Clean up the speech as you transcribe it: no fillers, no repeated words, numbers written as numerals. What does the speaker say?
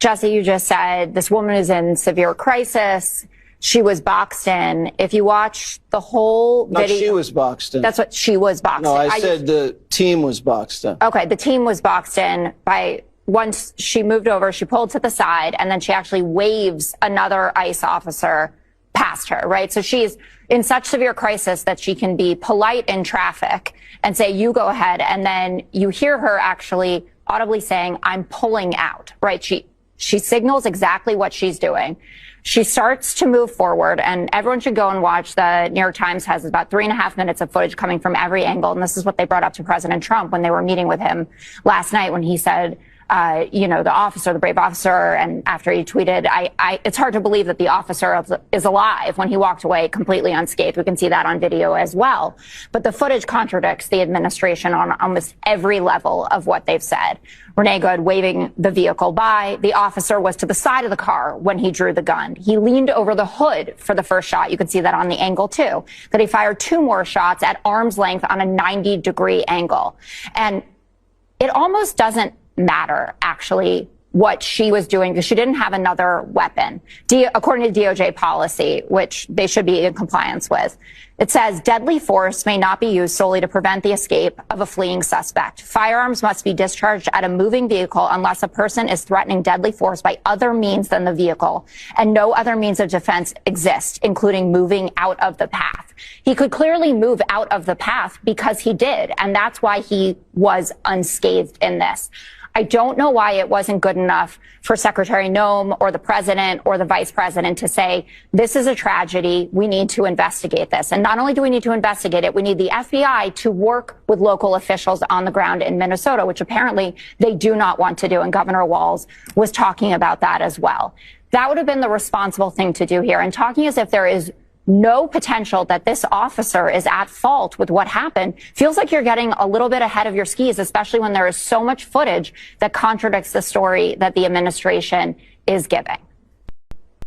Jesse, you just said this woman is in severe crisis. She was boxed in. If you watch the whole video. No, she was boxed in. That's what she was boxed in. No, I said the team was boxed in. Okay, the team was boxed in by once she moved over, she pulled to the side, and then she actually waves another ICE officer past her, right? So she's in such severe crisis that she can be polite in traffic and say, you go ahead. And then you hear her actually audibly saying, I'm pulling out, right? She signals exactly what she's doing. She starts to move forward, and everyone should go and watch. The New York Times has about 3.5 minutes of footage coming from every angle. And this is what they brought up to President Trump when they were meeting with him last night, when he said, the officer, the brave officer, and after he tweeted, it's hard to believe that the officer is alive when he walked away completely unscathed. We can see that on video as well. But the footage contradicts the administration on almost every level of what they've said. Renee Good waving the vehicle by. The officer was to the side of the car when he drew the gun. He leaned over the hood for the first shot. You can see that on the angle too. That he fired 2 more shots at arm's length on a 90-degree angle. And it almost doesn't matter, actually, what she was doing, because she didn't have another weapon. According to DOJ policy, which they should be in compliance with, it says deadly force may not be used solely to prevent the escape of a fleeing suspect. Firearms must be discharged at a moving vehicle unless a person is threatening deadly force by other means than the vehicle, and no other means of defense exist, including moving out of the path. He could clearly move out of the path because he did, and that's why he was unscathed in this. I don't know why it wasn't good enough for Secretary Noem or the president or the vice president to say, this is a tragedy. We need to investigate this. And not only do we need to investigate it, we need the FBI to work with local officials on the ground in Minnesota, which apparently they do not want to do. And Governor Walz was talking about that as well. That would have been the responsible thing to do here. And talking as if there is no potential that this officer is at fault with what happened feels like you're getting a little bit ahead of your skis, especially when there is so much footage that contradicts the story that the administration is giving.